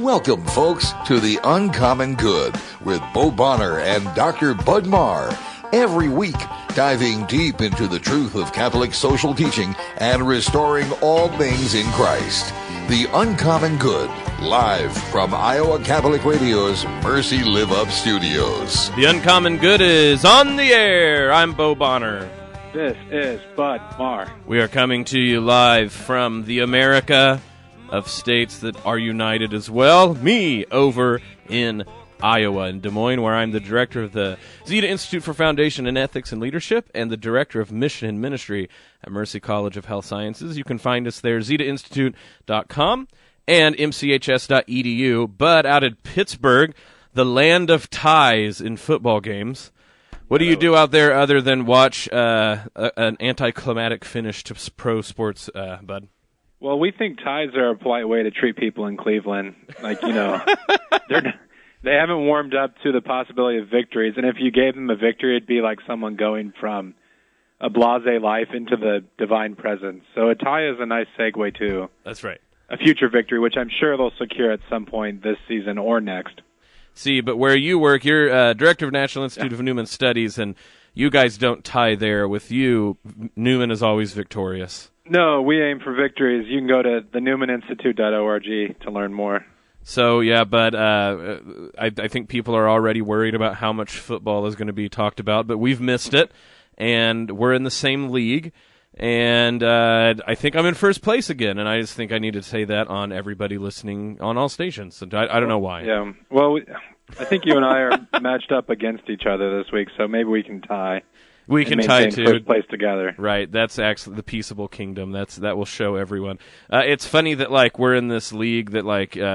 Welcome, folks, to The Uncommon Good with Bo Bonner and Dr. Bud Marr. Every week, diving deep into the truth of Catholic social teaching and restoring all things in Christ. The Uncommon Good, live from Iowa Catholic Radio's Mercy Live Up Studios. The Uncommon Good is on the air. I'm Bo Bonner. This is Bud Marr. We are coming to you live from the America of states that are united as well. Me over in Iowa, in Des Moines, where I'm the director of the Zeta Institute for Foundation in Ethics and Leadership and the director of Mission and Ministry at Mercy College of Health Sciences. You can find us there, zetainstitute.com and mchs.edu. But out at Pittsburgh, the land of ties in football games. What do you do out there other than watch an anticlimactic finish to pro sports, Bud? Well, we think ties are a polite way to treat people in Cleveland. Like, you know, they haven't warmed up to the possibility of victories. And if you gave them a victory, it'd be like someone going from a blasé life into the divine presence. So a tie is a nice segue to That's right. a future victory, which I'm sure they'll secure at some point this season or next. See, but where you work, you're director of National Institute of Newman Studies, and you guys don't tie there. With you, Newman is always victorious. No, we aim for victories. You can go to thenewmaninstitute.org to learn more. So, yeah, but I think people are already worried about how much football is going to be talked about, but we've missed it, and we're in the same league, and I think I'm in first place again, and I just think I need to say that on everybody listening on all stations. And I don't know why. Yeah, well, I think you and I are matched up against each other this week, so maybe we can tie. We can tie too. First place together. Right. That's actually the peaceable kingdom. That will show everyone. It's funny that we're in this league that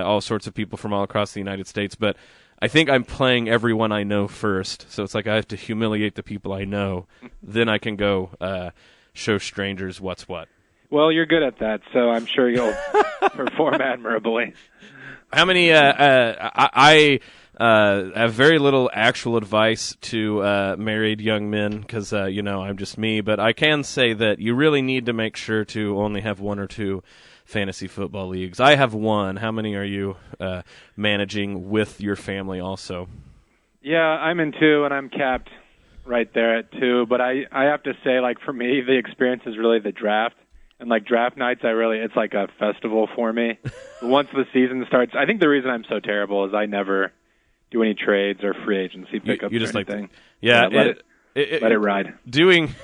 all sorts of people from all across the United States, but I think I'm playing everyone I know first. So it's like I have to humiliate the people I know. Then I can go show strangers what's what. Well, you're good at that, so I'm sure you'll perform admirably. How many? I have very little actual advice to married young men because, I'm just me. But I can say that you really need to make sure to only have one or two fantasy football leagues. I have one. How many are you managing with your family also? Yeah, I'm in two, and I'm capped right there at two. But I have to say, for me, the experience is really the draft. And draft nights, it's like a festival for me. Once the season starts, I think the reason I'm so terrible is I never do any trades or free agency pickups you just or anything. Let it ride. Doing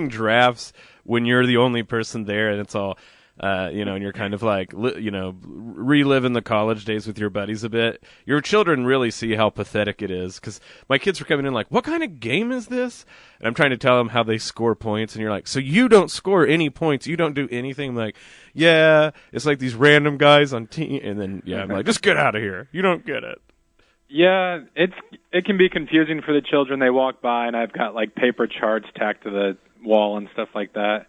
drafts when you're the only person there and it's all, and you're kind of reliving the college days with your buddies a bit. Your children really see how pathetic it is because my kids were coming in what kind of game is this? And I'm trying to tell them how they score points, and you're like, so you don't score any points, you don't do anything. I'm like, yeah, it's like these random guys on team, and then I'm like, just get out of here, you don't get it. Yeah, it can be confusing for the children. They walk by, and I've got paper charts tacked to the wall and stuff like that.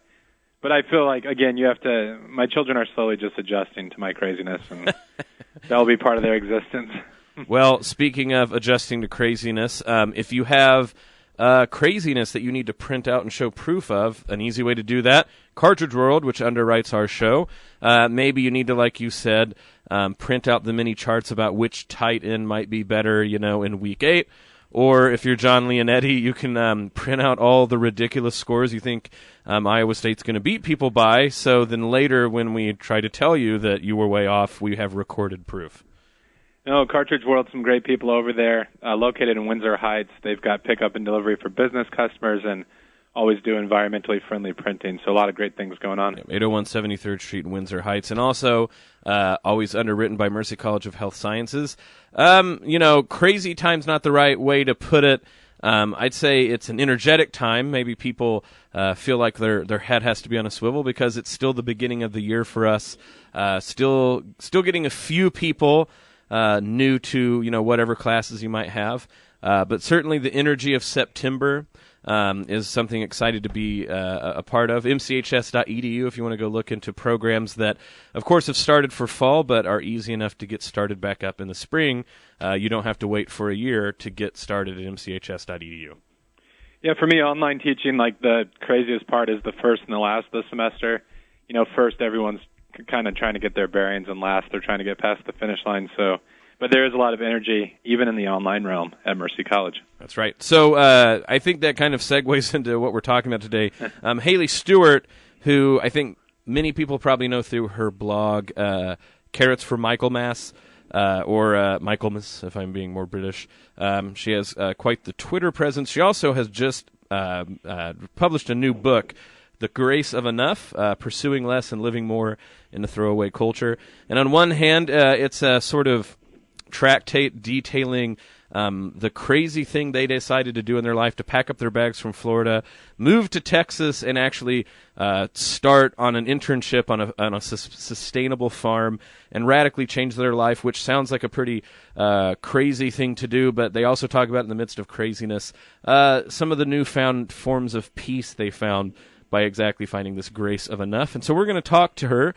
But I feel again, my children are slowly just adjusting to my craziness, and that'll be part of their existence. Well, speaking of adjusting to craziness, if you have craziness that you need to print out and show proof of, an easy way to do that, Cartridge World, which underwrites our show. Maybe you need to, like you said, print out the mini charts about which tight end might be better, in Week 8. Or if you're John Leonetti, you can print out all the ridiculous scores you think Iowa State's going to beat people by, so then later when we try to tell you that you were way off, we have recorded proof. No, Cartridge World, some great people over there, located in Windsor Heights. They've got pickup and delivery for business customers and always do environmentally friendly printing, so a lot of great things going on. 801 73rd Street in Windsor Heights, and also always underwritten by Mercy College of Health Sciences. Crazy time's not the right way to put it. I'd say it's an energetic time. Maybe people feel like their head has to be on a swivel because it's still the beginning of the year for us. Still getting a few people new to whatever classes you might have, but certainly the energy of September is something excited to be a part of. mchs.edu if you want to go look into programs that, of course, have started for fall but are easy enough to get started back up in the spring. You don't have to wait for a year to get started at mchs.edu. Yeah, for me, online teaching, the craziest part is the first and the last of the semester. First everyone's kind of trying to get their bearings, and last they're trying to get past the finish line. So, but there is a lot of energy, even in the online realm at Mercy College. That's right. So I think that kind of segues into what we're talking about today. Haley Stewart, who I think many people probably know through her blog, Carrots for Michaelmas, or Michaelmas, if I'm being more British. She has quite the Twitter presence. She also has just published a new book, The Grace of Enough, Pursuing Less and Living More in a Throwaway Culture. And on one hand, it's a sort of tractate detailing the crazy thing they decided to do in their life, to pack up their bags from Florida, move to Texas, and actually start on an internship on a sustainable farm and radically change their life, which sounds like a pretty crazy thing to do, but they also talk about in the midst of craziness some of the newfound forms of peace they found by exactly finding this grace of enough. And so we're going to talk to her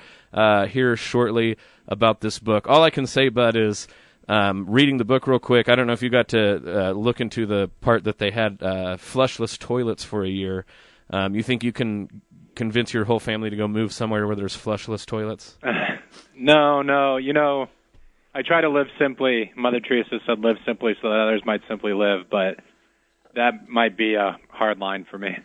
here shortly about this book. All I can say, Bud, is reading the book real quick. I don't know if you got to look into the part that they had flushless toilets for a year. You think you can convince your whole family to go move somewhere where there's flushless toilets? No. You know, I try to live simply. Mother Teresa said, live simply so that others might simply live, but that might be a hard line for me.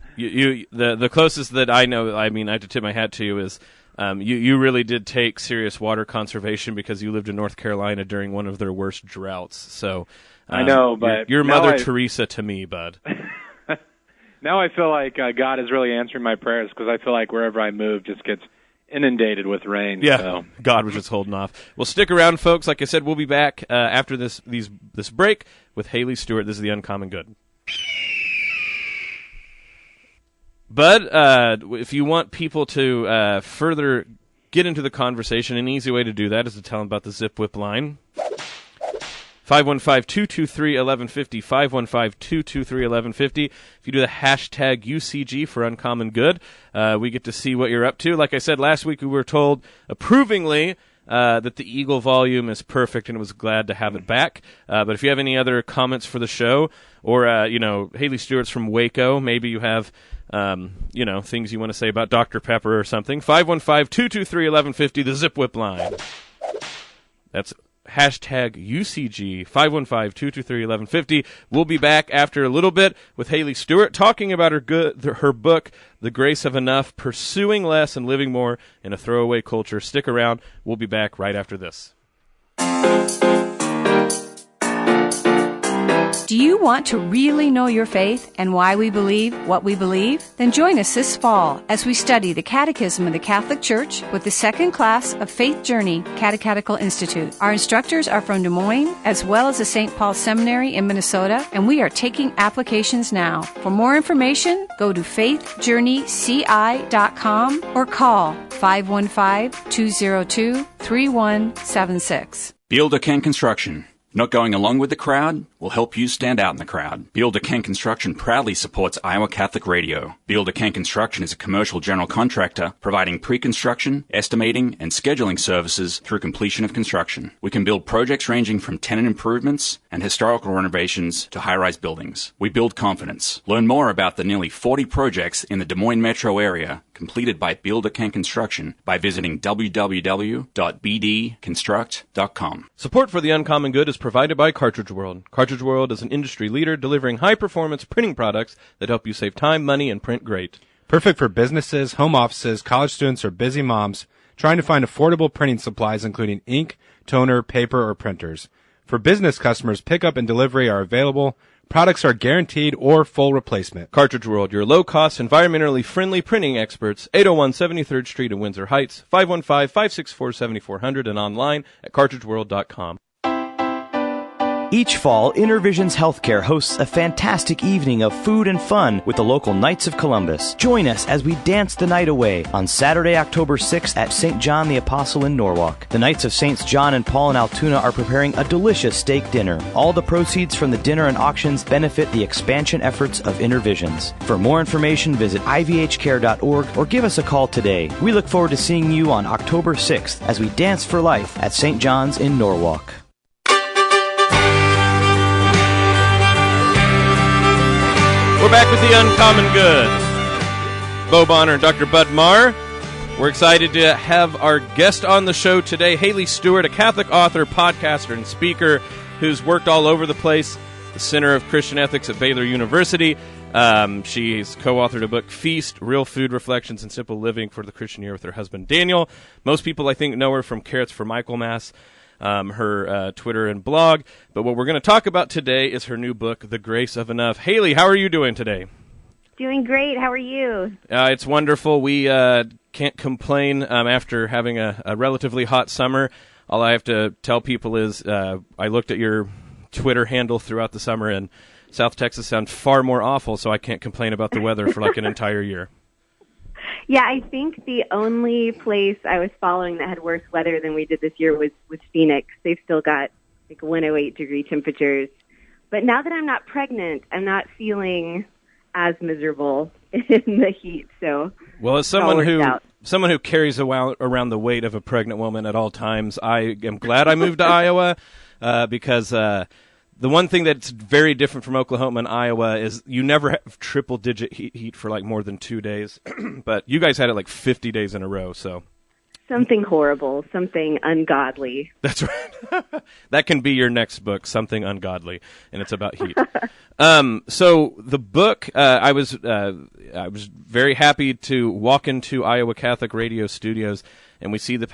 The closest that I know, I mean, I have to tip my hat to you, is you really did take serious water conservation because you lived in North Carolina during one of their worst droughts. So I know, but you're Mother Teresa to me, Bud. Now I feel like God is really answering my prayers, because I feel like wherever I move just gets inundated with rain. Yeah, so. God was just holding off. Well, stick around, folks. Like I said, we'll be back after this break with Haley Stewart. This is The Uncommon Good. Bud, if you want people to further get into the conversation, an easy way to do that is to tell them about the Zip Whip line. 515-223-1150, 515-223-1150. If you do the hashtag UCG for Uncommon Good, we get to see what you're up to. Like I said, last week we were told approvingly that the Eagle volume is perfect and was glad to have it back. But if you have any other comments for the show, or, Haley Stewart's from Waco, maybe you have, things you want to say about Dr. Pepper or something, 515-223-1150, the Zip Whip line. That's hashtag UCG, 515-223-1150. We'll be back after a little bit with Haley Stewart talking about her book, The Grace of Enough, Pursuing Less and Living More in a Throwaway Culture. Stick around. We'll be back right after this. Do you want to really know your faith and why we believe what we believe? Then join us this fall as we study the Catechism of the Catholic Church with the second class of Faith Journey Catechetical Institute. Our instructors are from Des Moines, as well as the St. Paul Seminary in Minnesota, and we are taking applications now. For more information, go to faithjourneyci.com or call 515-202-3176. Builder Ken Construction. Not going along with the crowd will help you stand out in the crowd. Builder Ken Construction proudly supports Iowa Catholic Radio. Builder Ken Construction is a commercial general contractor providing pre-construction, estimating, and scheduling services through completion of construction. We can build projects ranging from tenant improvements and historical renovations to high-rise buildings. We build confidence. Learn more about the nearly 40 projects in the Des Moines metro area completed by Builder Ken Construction by visiting www.bdconstruct.com. Support for The Uncommon Good is provided by Cartridge World. Cartridge World is an industry leader delivering high-performance printing products that help you save time, money, and print great. Perfect for businesses, home offices, college students, or busy moms trying to find affordable printing supplies including ink, toner, paper, or printers. For business customers, pickup and delivery are available. Products are guaranteed or full replacement. Cartridge World, your low-cost, environmentally friendly printing experts, 801 73rd Street in Windsor Heights, 515-564-7400, and online at cartridgeworld.com. Each fall, InterVisions Healthcare hosts a fantastic evening of food and fun with the local Knights of Columbus. Join us as we dance the night away on Saturday, October 6th at St. John the Apostle in Norwalk. The Knights of Saints John and Paul in Altoona are preparing a delicious steak dinner. All the proceeds from the dinner and auctions benefit the expansion efforts of InterVisions. For more information, visit ivhcare.org or give us a call today. We look forward to seeing you on October 6th as we dance for life at St. John's in Norwalk. We're back with The Uncommon Good. Bo Bonner and Dr. Bud Marr. We're excited to have our guest on the show today, Haley Stewart, a Catholic author, podcaster, and speaker who's worked all over the place, the Center of Christian Ethics at Baylor University. She's co-authored a book, Feast, Real Food Reflections and Simple Living for the Christian Year with her husband, Daniel. Most people, I think, know her from Carrots for Michaelmas, her Twitter and blog. But what we're going to talk about today is her new book, The Grace of Enough. Haley, how are you doing today? Doing great. How are you? It's wonderful. We can't complain after having a relatively hot summer. All I have to tell people is I looked at your Twitter handle throughout the summer, and South Texas sounds far more awful, so I can't complain about the weather for like an entire year. Yeah, I think the only place I was following that had worse weather than we did this year was Phoenix. They've still got like 108-degree temperatures. But now that I'm not pregnant, I'm not feeling as miserable in the heat. So, well, as someone who carries around the weight of a pregnant woman at all times, I am glad I moved to Iowa because the one thing that's very different from Oklahoma and Iowa is you never have triple-digit heat for like more than 2 days, but you guys had it like 50 days in a row, so. Something horrible, something ungodly. That's right. That can be your next book, Something Ungodly, and it's about heat. So the book, I was very happy to walk into Iowa Catholic Radio Studios, and we see the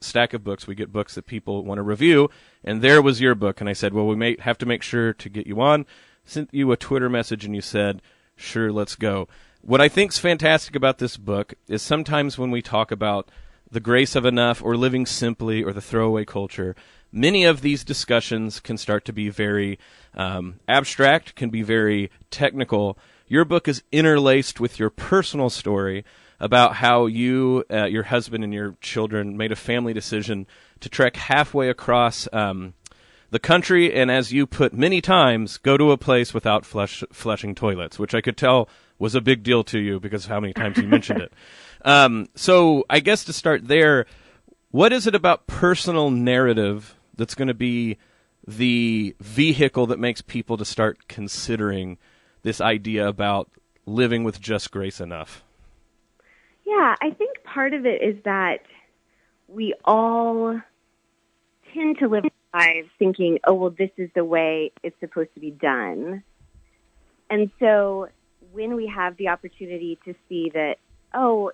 stack of books. We get books that people want to review, and there was your book. And I said, well, we may have to make sure to get you on. Sent you a Twitter message, and you said, sure, let's go. What I think's fantastic about this book is sometimes when we talk about the grace of enough or living simply or the throwaway culture, many of these discussions can start to be very abstract, can be very technical. Your book is interlaced with your personal story about how you, your husband, and your children made a family decision to trek halfway across the country and, as you put many times, go to a place without flushing toilets, which I could tell was a big deal to you because of how many times you mentioned it. So I guess to start there, what is it about personal narrative that's going to be the vehicle that makes people to start considering this idea about living with just grace enough? Yeah, I think part of it is that we all tend to live lives thinking, oh, well, this is the way it's supposed to be done. And so when we have the opportunity to see that, oh,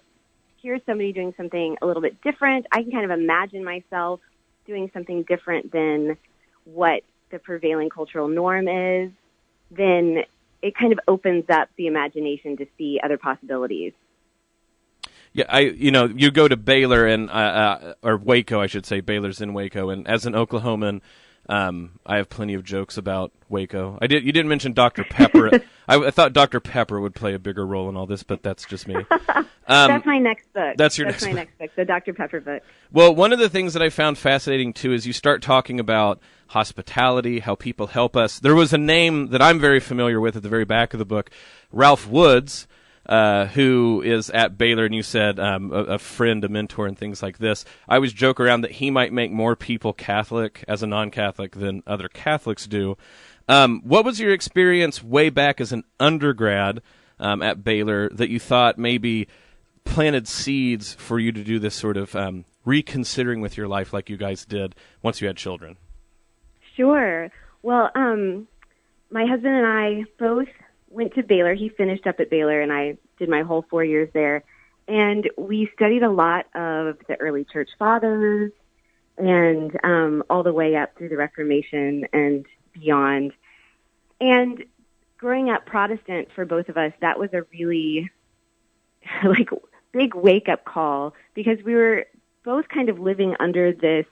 here's somebody doing something a little bit different, I can kind of imagine myself doing something different than what the prevailing cultural norm is, then it kind of opens up the imagination to see other possibilities. Yeah, you go to Baylor and or Waco, I should say. Baylor's in Waco, and as an Oklahoman, I have plenty of jokes about Waco. You didn't mention Dr. Pepper. I thought Dr. Pepper would play a bigger role in all this, but that's just me. That's my next book. That's my next book, the Dr. Pepper book. Well, one of the things that I found fascinating, too, is you start talking about hospitality, how people help us. There was a name that I'm very familiar with at the very back of the book, Ralph Woods, who is at Baylor, and you said a friend, a mentor, and things like this. I always joke around that he might make more people Catholic as a non-Catholic than other Catholics do. What was your experience way back as an undergrad at Baylor that you thought maybe planted seeds for you to do this sort of reconsidering with your life like you guys did once you had children? Sure. Well, my husband and I both went to Baylor. He finished up at Baylor, and I did my whole 4 years there. And we studied a lot of the early church fathers and all the way up through the Reformation and beyond. And growing up Protestant for both of us, that was a really big wake-up call because we were both kind of living under this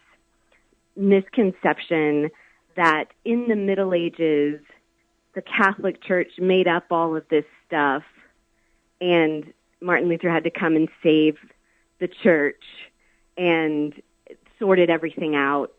misconception that in the Middle Ages, the Catholic Church made up all of this stuff, and Martin Luther had to come and save the church and sorted everything out.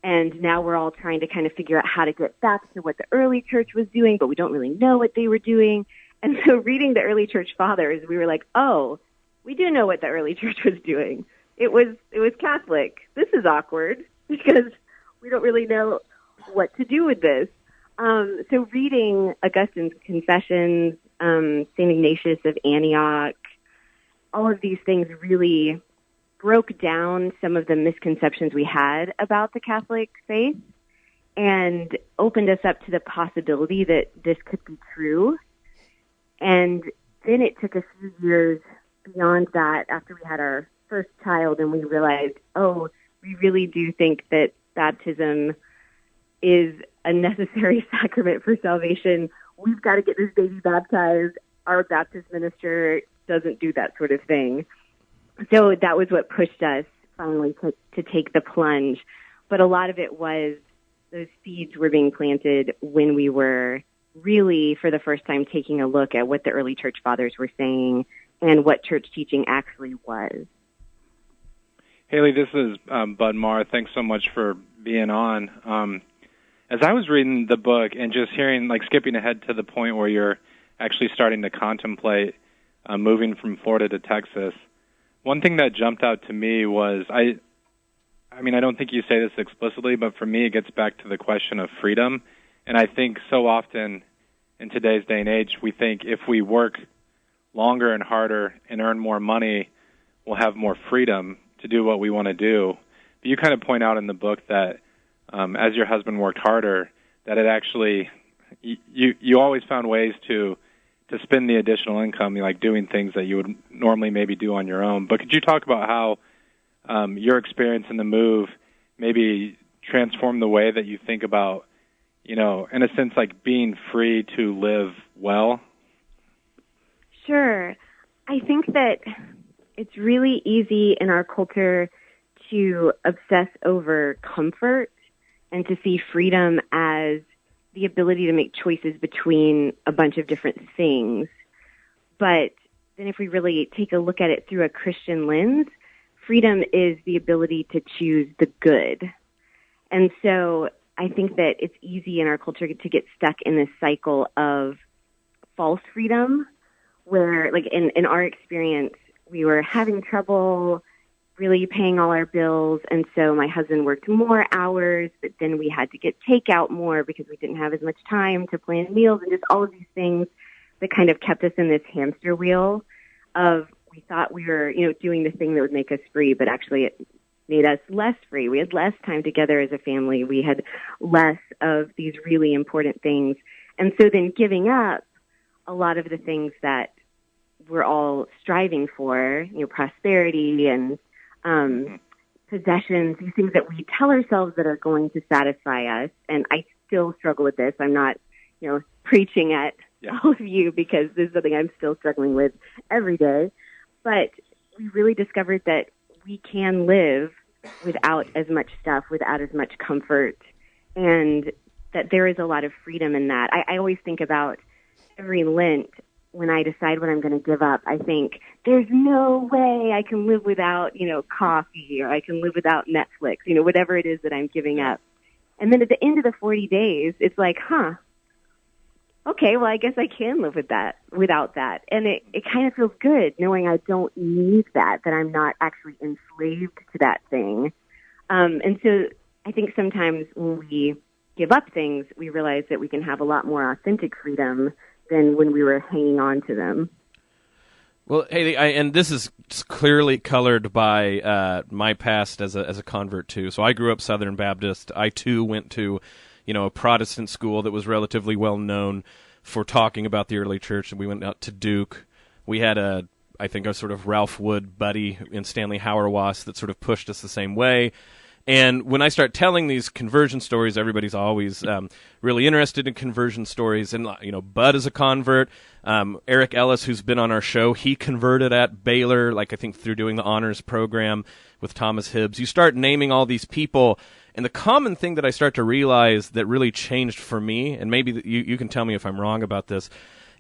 And now we're all trying to kind of figure out how to get back to what the early church was doing, but we don't really know what they were doing. And so reading the early church fathers, we were like, oh, we do know what the early church was doing. It was Catholic. This is awkward because we don't really know what to do with this. So reading Augustine's Confessions, St. Ignatius of Antioch, all of these things really broke down some of the misconceptions we had about the Catholic faith and opened us up to the possibility that this could be true. And then it took a few years beyond that after we had our first child and we realized, oh, we really do think that baptism is a necessary sacrament for salvation. We've got to get this baby baptized. Our Baptist minister doesn't do that sort of thing. So that was what pushed us finally to take the plunge. But a lot of it was those seeds were being planted when we were really, for the first time, taking a look at what the early church fathers were saying and what church teaching actually was. Haley, this is Bud Marr. Thanks so much for being on. As I was reading the book and just hearing, like skipping ahead to the point where you're actually starting to contemplate moving from Florida to Texas, one thing that jumped out to me was, I mean, I don't think you say this explicitly, but for me it gets back to the question of freedom. And I think so often in today's day and age, we think if we work longer and harder and earn more money, we'll have more freedom to do what we want to do. But you kind of point out in the book that as your husband worked harder, that it actually, you always found ways to spend the additional income, like doing things that you would normally maybe do on your own. But could you talk about how your experience in the move maybe transformed the way that you think about, in a sense, like being free to live well? Sure. I think that it's really easy in our culture to obsess over comfort and to see freedom as the ability to make choices between a bunch of different things. But then if we really take a look at it through a Christian lens, freedom is the ability to choose the good. And so I think that it's easy in our culture to get stuck in this cycle of false freedom where, like in our experience, we were having trouble really paying all our bills, and so my husband worked more hours, but then we had to get takeout more because we didn't have as much time to plan meals, and just all of these things that kind of kept us in this hamster wheel of we thought we were, doing the thing that would make us free, but actually it made us less free. We had less time together as a family. We had less of these really important things. And so then giving up a lot of the things that we're all striving for, prosperity and possessions, these things that we tell ourselves that are going to satisfy us. And I still struggle with this. I'm not, preaching at all of you because this is something I'm still struggling with every day. But we really discovered that we can live without as much stuff, without as much comfort, and that there is a lot of freedom in that. I always think about every Lent when I decide what I'm going to give up. I think there's no way I can live without, coffee, or I can live without Netflix, whatever it is that I'm giving up. And then at the end of the 40 days, it's like, okay, well, I guess I can live without that. And it kind of feels good knowing I don't need that I'm not actually enslaved to that thing. And so I think sometimes when we give up things, we realize that we can have a lot more authentic freedom than when we were hanging on to them. Well, Haley, and this is clearly colored by my past as a convert too. So I grew up Southern Baptist. I too went to, a Protestant school that was relatively well known for talking about the early church. And we went out to Duke. We had a sort of Ralph Wood buddy in Stanley Hauerwas that sort of pushed us the same way. And when I start telling these conversion stories, everybody's always really interested in conversion stories. And, Bud is a convert. Eric Ellis, who's been on our show, he converted at Baylor, I think through doing the honors program with Thomas Hibbs. You start naming all these people. And the common thing that I start to realize that really changed for me, and maybe you can tell me if I'm wrong about this,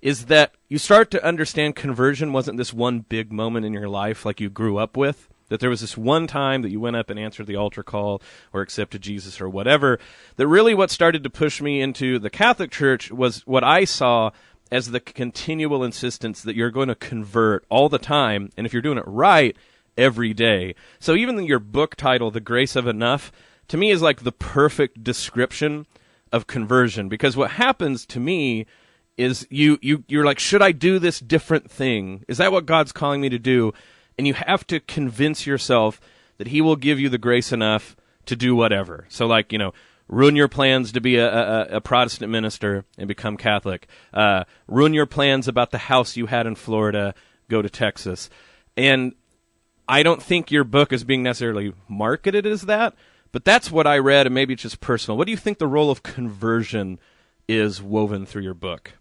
is that you start to understand conversion wasn't this one big moment in your life like you grew up with. That there was this one time that you went up and answered the altar call or accepted Jesus or whatever, that really what started to push me into the Catholic Church was what I saw as the continual insistence that you're going to convert all the time, and if you're doing it right, every day. So even your book title, The Grace of Enough, to me is like the perfect description of conversion, because what happens to me is you're like, should I do this different thing? Is that what God's calling me to do? And you have to convince yourself that he will give you the grace enough to do whatever. So like, ruin your plans to be a Protestant minister and become Catholic. Ruin your plans about the house you had in Florida, go to Texas. And I don't think your book is being necessarily marketed as that, but that's what I read, and maybe it's just personal. What do you think the role of conversion is woven through your book?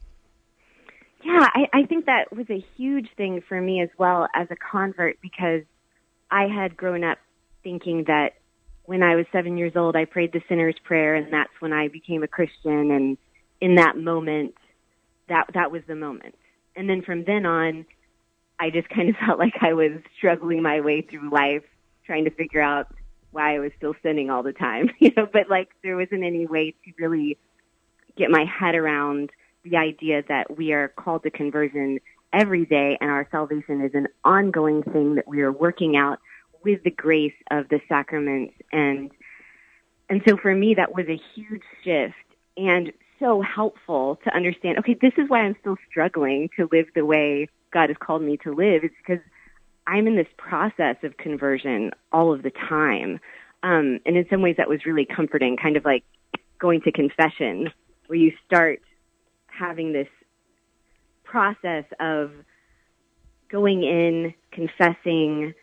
Yeah, I think that was a huge thing for me as well as a convert, because I had grown up thinking that when I was 7 years old, I prayed the sinner's prayer, and that's when I became a Christian. And in that moment, that was the moment. And then from then on, I just kind of felt like I was struggling my way through life, trying to figure out why I was still sinning all the time, but like there wasn't any way to really get my head around the idea that we are called to conversion every day, and our salvation is an ongoing thing that we are working out with the grace of the sacraments. And so for me, that was a huge shift and so helpful to understand, okay, this is why I'm still struggling to live the way God has called me to live. It's because I'm in this process of conversion all of the time. And in some ways that was really comforting, kind of like going to confession, where you start having this process of going in, confessing,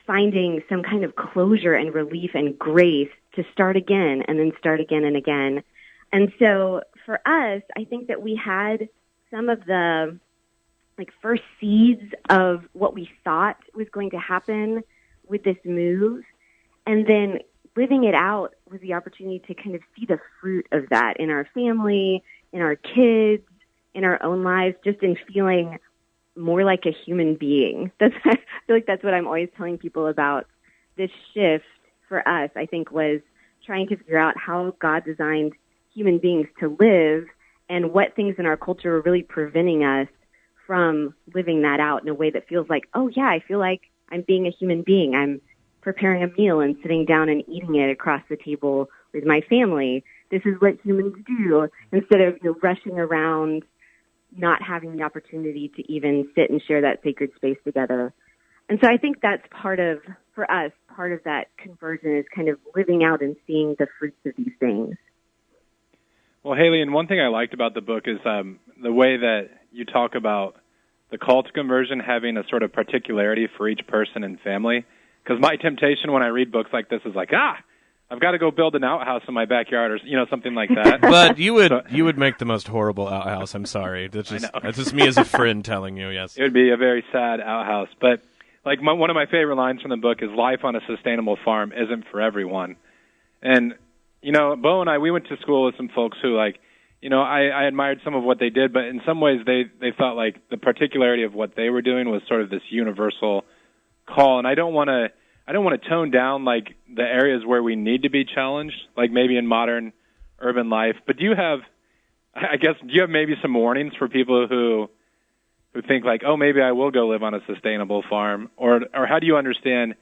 finding some kind of closure and relief and grace to start again and then start again and again. And so for us, I think that we had some of the first seeds of what we thought was going to happen with this move. And then living it out was the opportunity to kind of see the fruit of that in our family, in our kids, in our own lives, just in feeling more like a human being. I feel like that's what I'm always telling people about this shift for us, I think, was trying to figure out how God designed human beings to live and what things in our culture are really preventing us from living that out in a way that feels like, oh yeah, I feel like I'm being a human being. I'm preparing a meal and sitting down and eating it across the table with my family. This is what humans do, instead of rushing around, not having the opportunity to even sit and share that sacred space together. And so I think that's for us, part of that conversion is kind of living out and seeing the fruits of these things. Well, Haley, and one thing I liked about the book is the way that you talk about the call to conversion having a sort of particularity for each person and family. Because my temptation when I read books like this is like, I've got to go build an outhouse in my backyard, or something like that. But you would make the most horrible outhouse. I'm sorry. That's just me as a friend telling you. Yes, it would be a very sad outhouse. But one of my favorite lines from the book is, "Life on a sustainable farm isn't for everyone." And Bo and I, we went to school with some folks who I admired some of what they did, but in some ways they thought like the particularity of what they were doing was sort of this universal call. And I don't want to tone down like the areas where we need to be challenged, like maybe in modern urban life. But do you have maybe some warnings for people who think like, oh, maybe I will go live on a sustainable farm, or how do you understand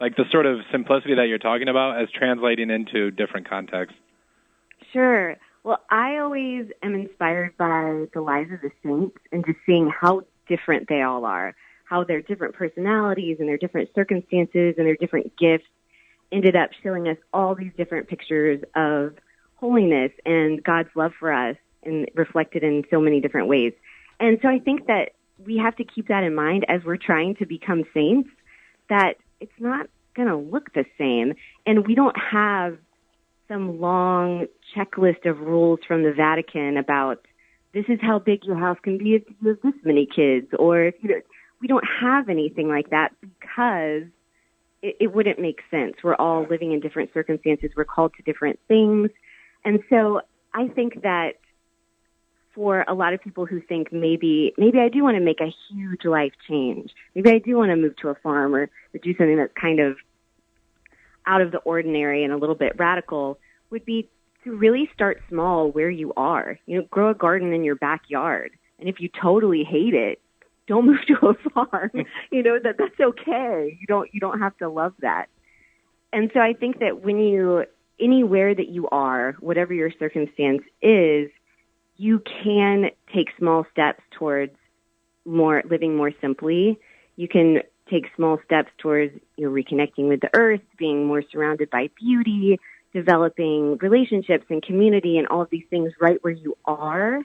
like the sort of simplicity that you're talking about as translating into different contexts? Sure. Well, I always am inspired by the lives of the saints and just seeing how different they all are, how their different personalities and their different circumstances and their different gifts ended up showing us all these different pictures of holiness and God's love for us, and reflected in so many different ways. And so I think that we have to keep that in mind as we're trying to become saints, that it's not going to look the same. And we don't have some long checklist of rules from the Vatican about this is how big your house can be if you have this many kids, or we don't have anything like that, because it wouldn't make sense. We're all living in different circumstances. We're called to different things. And so I think that for a lot of people who think maybe I do want to make a huge life change, maybe I do want to move to a farm or do something that's kind of out of the ordinary and a little bit radical, would be to really start small where you are. Grow a garden in your backyard. And if you totally hate it, don't move to a farm. That's okay. You don't have to love that. And so I think that anywhere that you are, whatever your circumstance is, you can take small steps towards living more simply. You can take small steps towards reconnecting with the earth, being more surrounded by beauty, developing relationships and community and all of these things right where you are,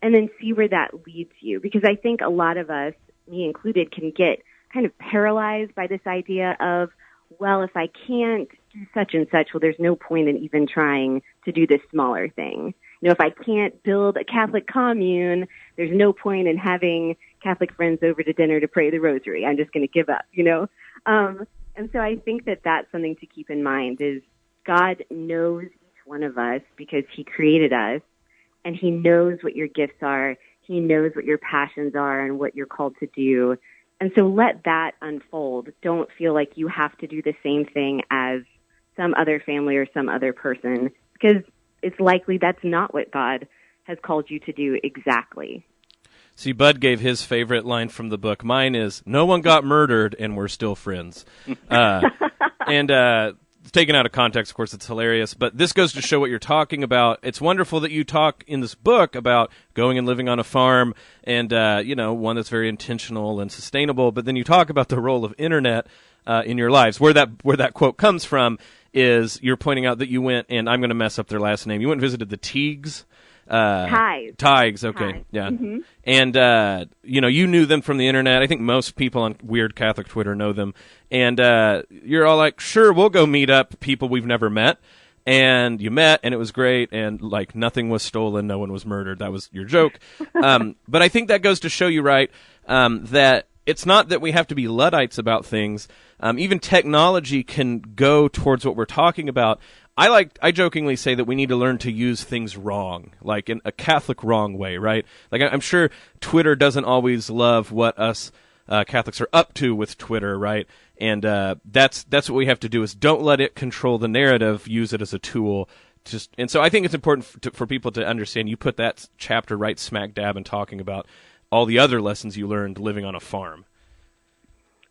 and then see where that leads you. Because I think a lot of us, me included, can get kind of paralyzed by this idea of, well, if I can't do such and such, well, there's no point in even trying to do this smaller thing. If I can't build a Catholic commune, there's no point in having Catholic friends over to dinner to pray the rosary. I'm just going to give up, And so I think that that's something to keep in mind is God knows each one of us because he created us, and he knows what your gifts are. He knows what your passions are and what you're called to do. And so let that unfold. Don't feel like you have to do the same thing as some other family or some other person, because it's likely that's not what God has called you to do exactly. See, Bud gave his favorite line from the book. Mine is, no one got murdered and we're still friends. And taken out of context, of course, it's hilarious. But this goes to show what you're talking about. It's wonderful that you talk in this book about going and living on a farm and, one that's very intentional and sustainable. But then you talk about the role of internet in your lives. Where that quote comes from is you're pointing out that you went, and I'm going to mess up their last name, you went and visited the Teagues. Tighes, okay, Tighes. Yeah. Mm-hmm. And, you knew them from the internet. I think most people on Weird Catholic Twitter know them. And you're all like, sure, we'll go meet up people we've never met. And you met, and it was great, and, nothing was stolen, no one was murdered. That was your joke. But I think that goes to show you, right, that it's not that we have to be Luddites about things. Even technology can go towards what we're talking about. I jokingly say that we need to learn to use things wrong, like in a Catholic wrong way, right? Like I'm sure Twitter doesn't always love what us Catholics are up to with Twitter, right? And that's what we have to do is don't let it control the narrative. Use it as a tool. And so I think it's important for people to understand. You put that chapter right smack dab in talking about all the other lessons you learned living on a farm.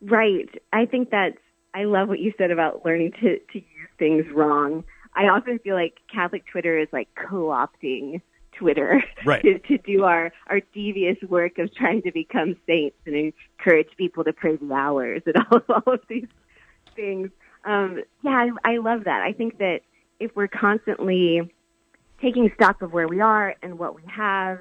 Right. I think I love what you said about learning to use things wrong. I often feel like Catholic Twitter is like co-opting Twitter right. to do our devious work of trying to become saints and encourage people to pray the hours and all of these things. I love that. I think that if we're constantly taking stock of where we are and what we have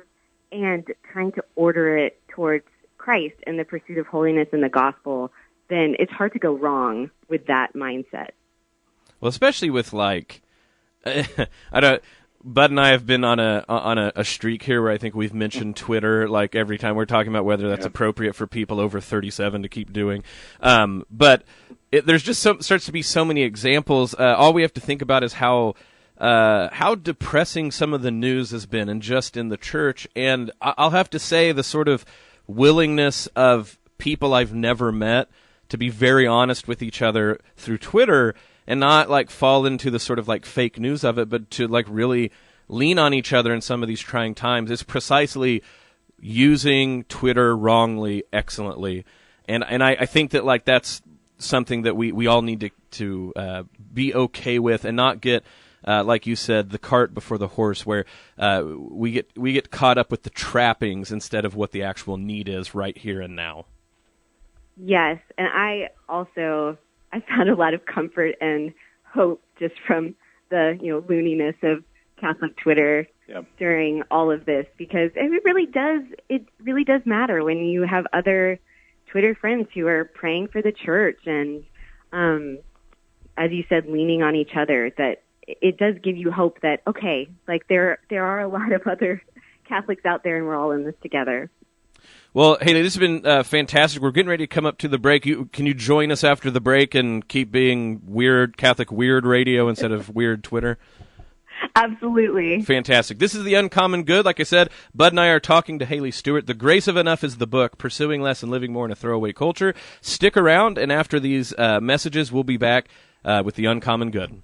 and trying to order it towards Christ and the pursuit of holiness in the gospel, then it's hard to go wrong with that mindset. Well, especially with Bud and I have been on a streak here where I think we've mentioned Twitter every time we're talking about whether that's appropriate for people over 37 to keep doing. But there's just starts to be so many examples. All we have to think about is how depressing some of the news has been, and just in the church. And I'll have to say the sort of willingness of people I've never met to be very honest with each other through Twitter and not fall into the sort of fake news of it, but to really lean on each other in some of these trying times is precisely using Twitter wrongly, excellently. And I think that that's something that we all need to be okay with and not get, like you said, the cart before the horse, where we get caught up with the trappings instead of what the actual need is right here and now. Yes, and I found a lot of comfort and hope just from the looniness of Catholic Twitter during all of this, because it really does matter when you have other Twitter friends who are praying for the church and, as you said, leaning on each other. That it does give you hope that there are a lot of other Catholics out there, and we're all in this together. Well, Haley, this has been fantastic. We're getting ready to come up to the break. Can you join us after the break and keep being weird Catholic Weird Radio instead of Weird Twitter? Absolutely. Fantastic. This is The Uncommon Good. Like I said, Bud and I are talking to Haley Stewart. The Grace of Enough is the book, Pursuing Less and Living More in a Throwaway Culture. Stick around, and after these messages, we'll be back with The Uncommon Good.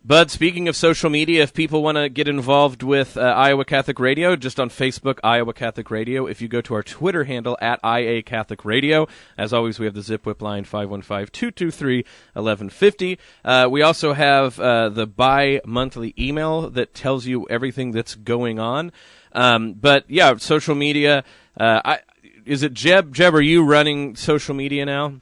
Bud, speaking of social media, if people want to get involved with Iowa Catholic Radio, just on Facebook, Iowa Catholic Radio. If you go to our Twitter handle, at IA Catholic Radio, as always, we have the zip whip line, 515-223-1150. We also have the bi-monthly email that tells you everything that's going on. But, yeah, social media. Is it Jeb? Jeb, are you running social media now?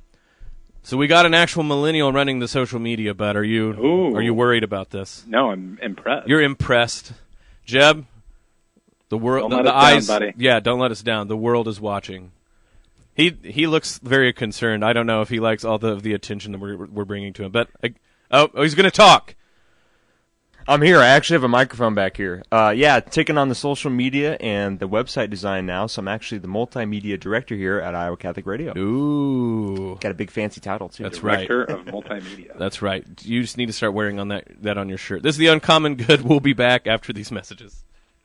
So we got an actual millennial running the social media, but are you worried about this? No, I'm impressed. You're impressed. Jeb, the world, don't the let us eyes, down, buddy. Yeah, don't let us down. The world is watching. He looks very concerned. I don't know if he likes all the attention that we're bringing to him, but he's going to talk. I'm here. I actually have a microphone back here. Taking on the social media and the website design now, so I'm actually the multimedia director here at Iowa Catholic Radio. Ooh. Got a big fancy title, too. That's right. Director of Multimedia. That's right. You just need to start wearing on that on your shirt. This is The Uncommon Good. We'll be back after these messages.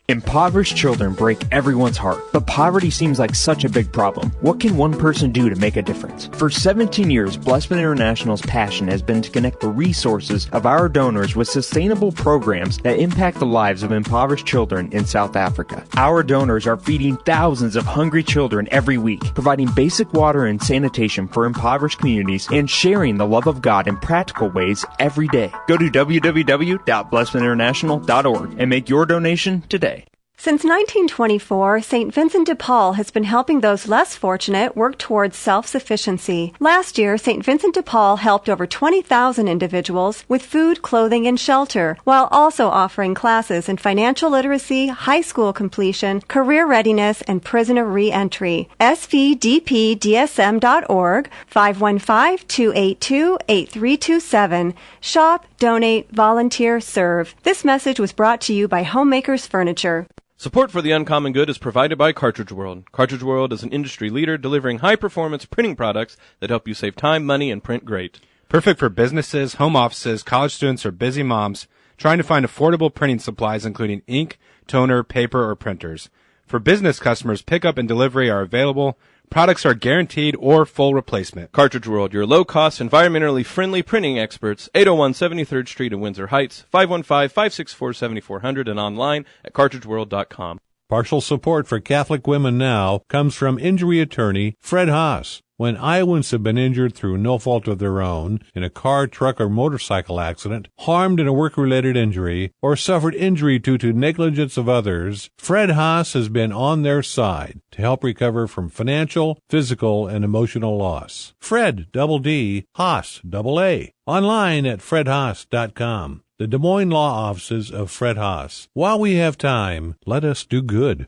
Impoverished children break everyone's heart, but poverty seems like such a big problem. What can one person do to make a difference? For 17 years, Blessman International's passion has been to connect the resources of our donors with sustainable programs that impact the lives of impoverished children in South Africa. Our donors are feeding thousands of hungry children every week, providing basic water and sanitation for impoverished communities, and sharing the love of God in practical ways every day. Go to www.blessmaninternational.org and make your donation today. Since 1924, St. Vincent de Paul has been helping those less fortunate work towards self-sufficiency. Last year, St. Vincent de Paul helped over 20,000 individuals with food, clothing, and shelter, while also offering classes in financial literacy, high school completion, career readiness, and prisoner re-entry. svdpdsm.org, 515-282-8327. Shop, donate, volunteer, serve. This message was brought to you by Homemakers Furniture. Support for The Uncommon Good is provided by Cartridge World. Cartridge World is an industry leader delivering high-performance printing products that help you save time, money, and print great. Perfect for businesses, home offices, college students, or busy moms trying to find affordable printing supplies including ink, toner, paper, or printers. For business customers, pickup and delivery are available. Products are guaranteed or full replacement. Cartridge World, your low-cost, environmentally friendly printing experts, 801 73rd Street in Windsor Heights, 515-564-7400, and online at cartridgeworld.com. Partial support for Catholic Women Now comes from injury attorney Fred Haas. When Iowans have been injured through no fault of their own in a car, truck, or motorcycle accident, harmed in a work-related injury, or suffered injury due to negligence of others, Fred Haas has been on their side to help recover from financial, physical, and emotional loss. Fred, double D, Haas, double A. Online at fredhaas.com. The Des Moines Law Offices of Fred Haas. While we have time, let us do good.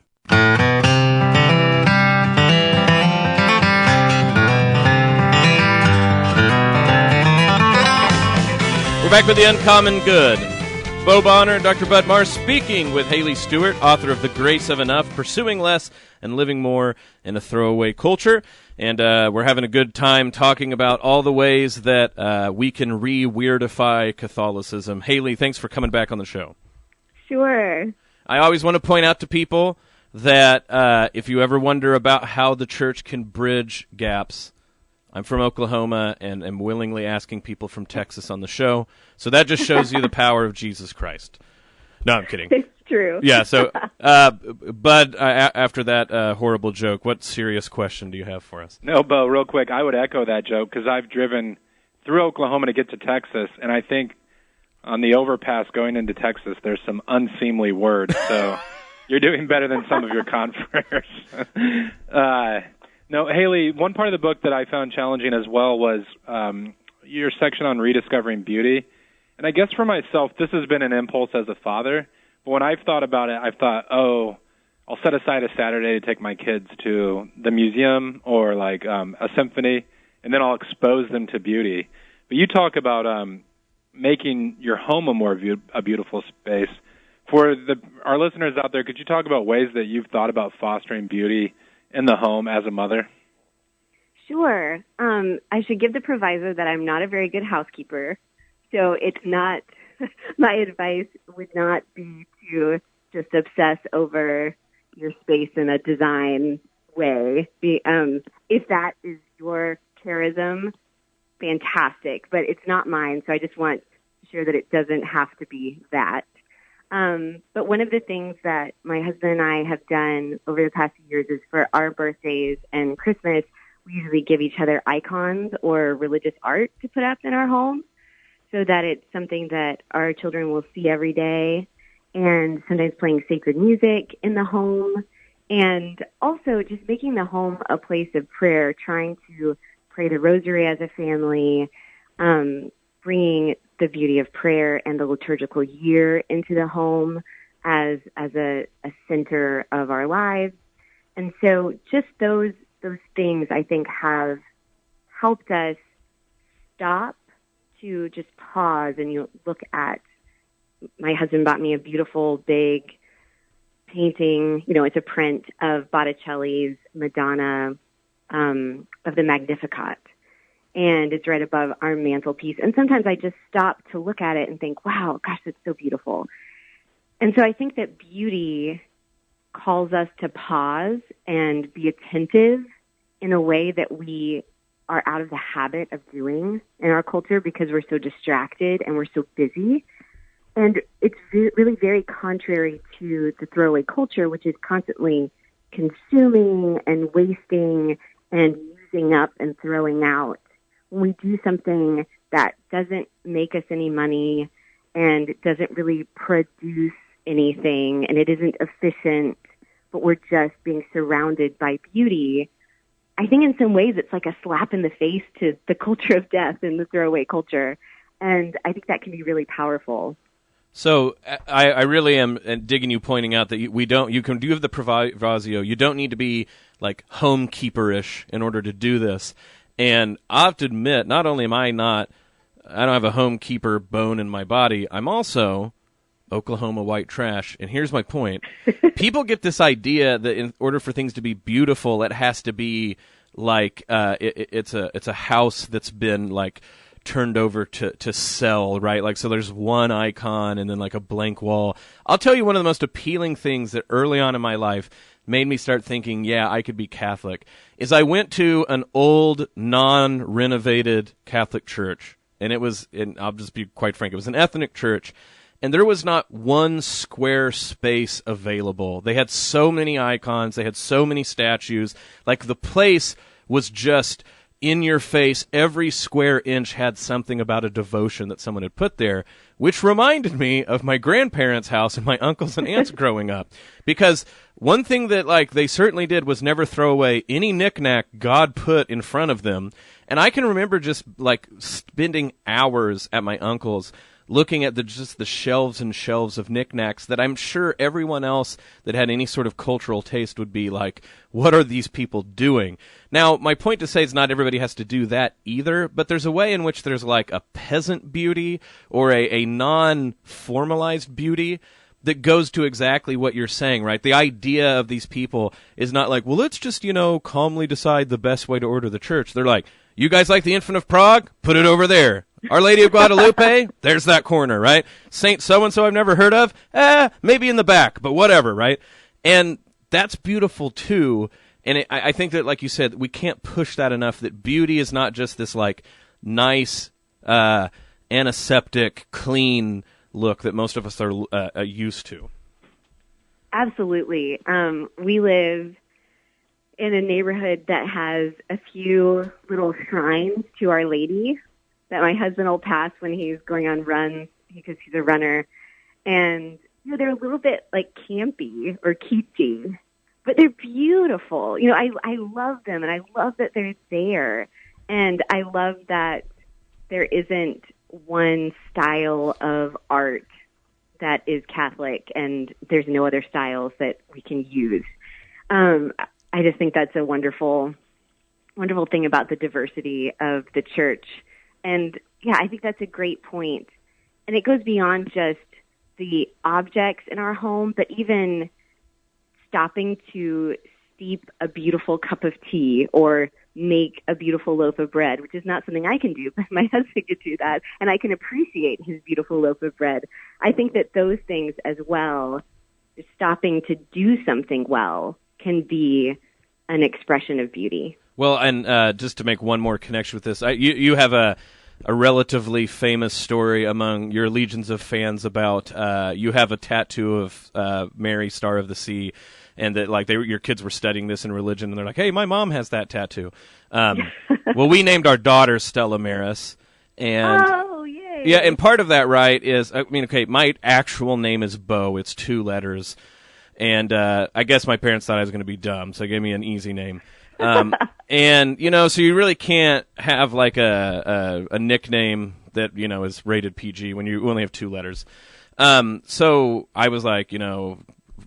We're back with The Uncommon Good. Bo Bonner, Dr. Bud Marr speaking with Haley Stewart, author of The Grace of Enough, Pursuing Less and Living More in a Throwaway Culture. And we're having a good time talking about all the ways that we can re-weirdify Catholicism. Haley, thanks for coming back on the show. Sure. I always want to point out to people that if you ever wonder about how the church can bridge gaps, I'm from Oklahoma and am willingly asking people from Texas on the show. So that just shows you the power of Jesus Christ. No, I'm kidding. It's true. Yeah, so, Bud, after that horrible joke, what serious question do you have for us? No, Bo, real quick, I would echo that joke because I've driven through Oklahoma to get to Texas, and I think on the overpass going into Texas, there's some unseemly words. So you're doing better than some of your confreres. No, Haley, one part of the book that I found challenging as well was your section on rediscovering beauty. And I guess for myself, this has been an impulse as a father. But when I've thought about it, I've thought, I'll set aside a Saturday to take my kids to the museum or like a symphony, and then I'll expose them to beauty. But you talk about making your home a beautiful space. For our listeners out there, could you talk about ways that you've thought about fostering beauty in the home as a mother? Sure. I should give the proviso that I'm not a very good housekeeper, so it's not, my advice would not be to just obsess over your space in a design way. If that is your charism, fantastic, but it's not mine, so I just want to sure that it doesn't have to be that. But one of the things that my husband and I have done over the past few years is for our birthdays and Christmas, we usually give each other icons or religious art to put up in our home so that it's something that our children will see every day, and sometimes playing sacred music in the home, and also just making the home a place of prayer, trying to pray the rosary as a family, bringing the beauty of prayer and the liturgical year into the home as a center of our lives. And so just those things, I think, have helped us stop to just pause and you look at. My husband bought me a beautiful big painting. It's a print of Botticelli's Madonna of the Magnificat. And it's right above our mantelpiece. And sometimes I just stop to look at it and think, wow, gosh, that's so beautiful. And so I think that beauty calls us to pause and be attentive in a way that we are out of the habit of doing in our culture because we're so distracted and we're so busy. And it's really very contrary to the throwaway culture, which is constantly consuming and wasting and using up and throwing out. When we do something that doesn't make us any money and doesn't really produce anything and it isn't efficient, but we're just being surrounded by beauty, I think in some ways it's like a slap in the face to the culture of death and the throwaway culture. And I think that can be really powerful. So I really am digging you pointing out that you can do have the proviso. You don't need to be like homekeeper-ish in order to do this. And I have to admit, not only am I don't have a homekeeper bone in my body, I'm also Oklahoma white trash. And here's my point. People get this idea that in order for things to be beautiful, it has to be like it's a house that's been like turned over to sell, right? Like, so there's one icon and then like a blank wall. I'll tell you one of the most appealing things that early on in my life made me start thinking, yeah, I could be Catholic, is I went to an old, non-renovated Catholic church. And I'll just be quite frank, it was an ethnic church. And there was not one square space available. They had so many icons. They had so many statues. Like, the place was just in your face. Every square inch had something about a devotion that someone had put there, which reminded me of my grandparents' house and my uncles and aunts growing up. Because one thing that, like, they certainly did was never throw away any knickknack God put in front of them. And I can remember just, like, spending hours at my uncle's looking at the shelves and shelves of knickknacks that I'm sure everyone else that had any sort of cultural taste would be like, what are these people doing? Now, my point to say is not everybody has to do that either, but there's a way in which there's like a peasant beauty or a non-formalized beauty that goes to exactly what you're saying, right? The idea of these people is not like, well, let's just, calmly decide the best way to order the church. They're like, you guys like the Infant of Prague? Put it over there. Our Lady of Guadalupe? There's that corner, right? Saint so-and-so I've never heard of? Maybe in the back, but whatever, right? And that's beautiful, too. And I think that, like you said, we can't push that enough, that beauty is not just this, like, nice, antiseptic, clean look that most of us are used to. Absolutely. We live in a neighborhood that has a few little shrines to Our Lady that my husband will pass when he's going on runs because he's a runner. And, they're a little bit like campy or kitschy, but they're beautiful. I love them, and I love that they're there. And I love that there isn't one style of art that is Catholic and there's no other styles that we can use. I just think that's a wonderful, wonderful thing about the diversity of the church. And yeah, I think that's a great point. And it goes beyond just the objects in our home, but even stopping to steep a beautiful cup of tea or make a beautiful loaf of bread, which is not something I can do, but my husband could do that, and I can appreciate his beautiful loaf of bread. I think that those things as well, stopping to do something well, can be an expression of beauty. Well, and just to make one more connection with this, you have a a relatively famous story among your legions of fans about you have a tattoo of Mary, Star of the Sea, and that like your kids were studying this in religion, and they're like, "Hey, my mom has that tattoo." Well, we named our daughter Stella Maris, and yay! Yeah, and part of that, right, is my actual name is Bo. It's 2 letters, and I guess my parents thought I was going to be dumb, so they gave me an easy name. And so you really can't have like a nickname that is rated PG when you only have 2 letters. So I was like,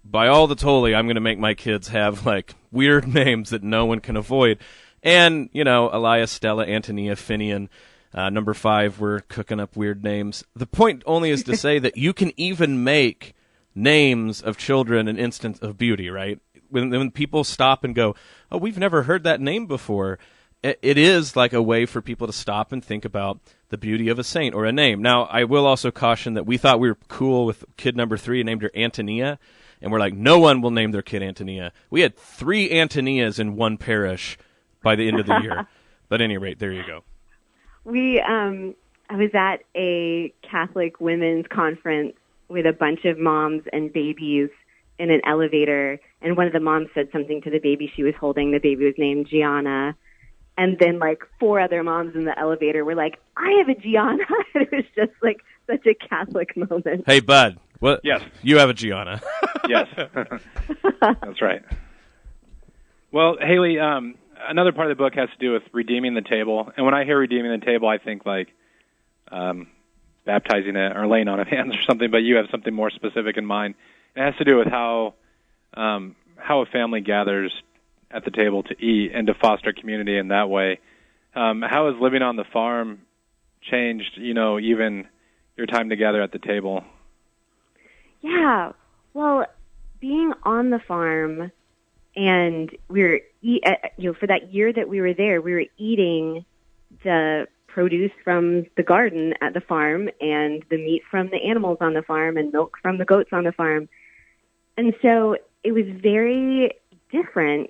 by all that's holy, I'm going to make my kids have like weird names that no one can avoid. And Elias, Stella, Antonia, Finian, number 5, we're cooking up weird names. The point only is to say that you can even make names of children an instance of beauty, right? When people stop and go, "Oh, we've never heard that name before," it is like a way for people to stop and think about the beauty of a saint or a name. Now, I will also caution that we thought we were cool with kid number 3 and named her Antonia, and we're like, no one will name their kid Antonia. We had 3 Antonias in one parish by the end of the year. But at any rate, there you go. I was at a Catholic women's conference with a bunch of moms and babies in an elevator, and one of the moms said something to the baby she was holding. The baby was named Gianna. And then, like, 4 other moms in the elevator were like, "I have a Gianna." It was just, like, such a Catholic moment. Hey, bud. What? Yes. You have a Gianna. Yes. That's right. Well, Haley, another part of the book has to do with redeeming the table. And when I hear redeeming the table, I think, like, baptizing it or laying on of hands or something, but you have something more specific in mind. It has to do with how a family gathers at the table to eat and to foster community in that way. How has living on the farm changed, even your time together at the table? Yeah, well, being on the farm, and we were, for that year that we were there, we were eating the produce from the garden at the farm and the meat from the animals on the farm and milk from the goats on the farm. And so it was very different,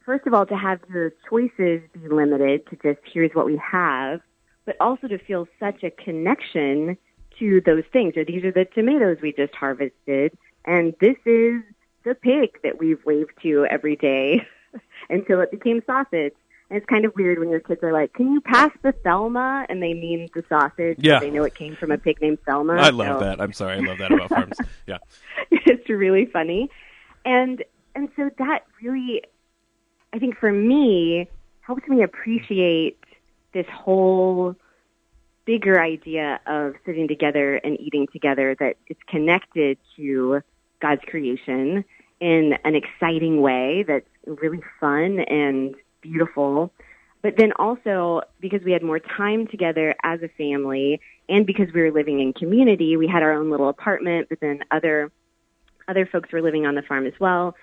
first of all, to have your choices be limited to just here's what we have, but also to feel such a connection to those things. Or these are the tomatoes we just harvested, and this is the pig that we've waved to every day until it became sausage. And it's kind of weird when your kids are like, "Can you pass the Thelma?" And they mean the sausage. Yeah. They know it came from a pig named Thelma. I love that. I'm sorry. I love that about farms. Yeah. It's really funny. And so that really, I think for me, helps me appreciate this whole bigger idea of sitting together and eating together, that it's connected to God's creation in an exciting way that's really fun and beautiful. But then also, because we had more time together as a family and because we were living in community, we had our own little apartment, but then other folks were living on the farm as well.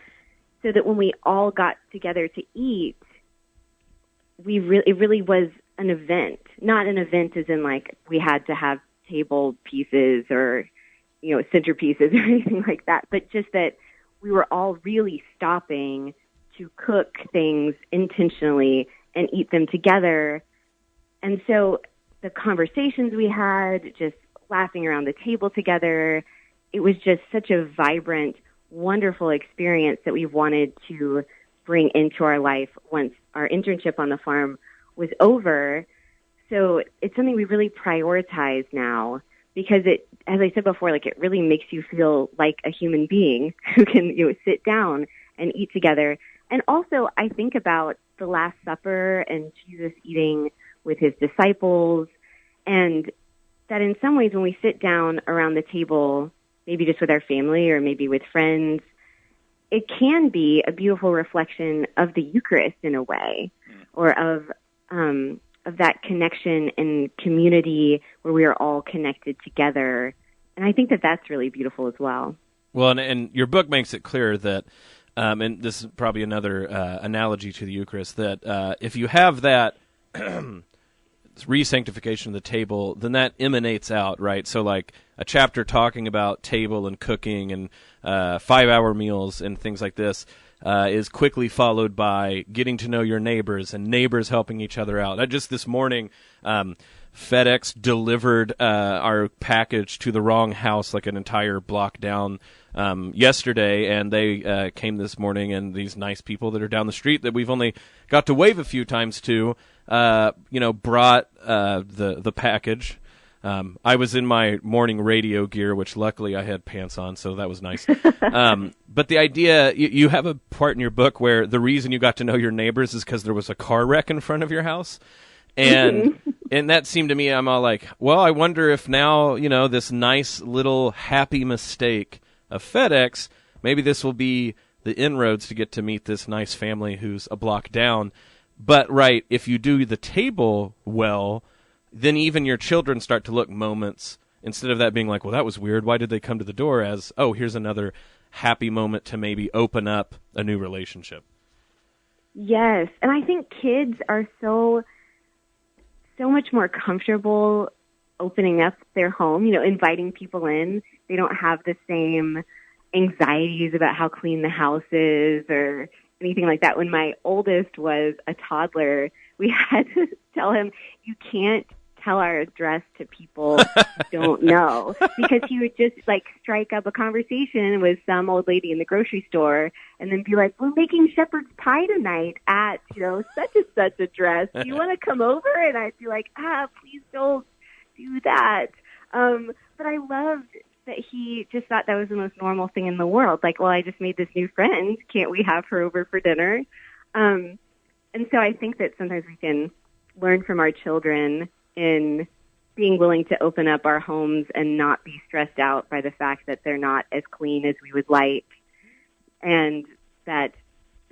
So that when we all got together to eat, it really was an event. Not an event as in like we had to have table pieces or, centerpieces or anything like that, but just that we were all really stopping to cook things intentionally and eat them together. And so the conversations we had, just laughing around the table together, it was just such a vibrant, wonderful experience that we wanted to bring into our life once our internship on the farm was over. So it's something we really prioritize now because it, as I said before, like it really makes you feel like a human being who can, sit down and eat together. And also I think about the Last Supper and Jesus eating with his disciples, and that in some ways when we sit down around the table, maybe just with our family or maybe with friends, it can be a beautiful reflection of the Eucharist in a way, or of that connection and community where we are all connected together. And I think that that's really beautiful as well. Well, and your book makes it clear that, and this is probably another analogy to the Eucharist, that if you have that re-sanctification of the table, then that emanates out, right? So like a chapter talking about table and cooking and 5-hour meals and things like this, is quickly followed by getting to know your neighbors and neighbors helping each other out. Just this morning, FedEx delivered our package to the wrong house, like an entire block down, yesterday, and they came this morning, and these nice people that are down the street that we've only got to wave a few times to, brought the package. I was in my morning radio gear, which luckily I had pants on, so that was nice. But the idea, you have a part in your book where the reason you got to know your neighbors is because there was a car wreck in front of your house. And and that seemed to me, I'm all like, well, I wonder if now, this nice little happy mistake of FedEx, maybe this will be the inroads to get to meet this nice family who's a block down. But, right, if you do the table well, then even your children start to look moments, instead of that being like, well, that was weird, why did they come to the door, as, oh, here's another happy moment to maybe open up a new relationship. Yes, and I think kids are so much more comfortable opening up their home, inviting people in. They don't have the same anxieties about how clean the house is or anything like that. When my oldest was a toddler, we had to tell him, you can't tell our address to people you don't know, because he would just strike up a conversation with some old lady in the grocery store and then be like, we're making shepherd's pie tonight at, such and such address. Do you want to come over? And I'd be like, please don't do that. But I loved that he just thought that was the most normal thing in the world. Like, well, I just made this new friend. Can't we have her over for dinner? And so I think that sometimes we can learn from our children in being willing to open up our homes and not be stressed out by the fact that they're not as clean as we would like, and that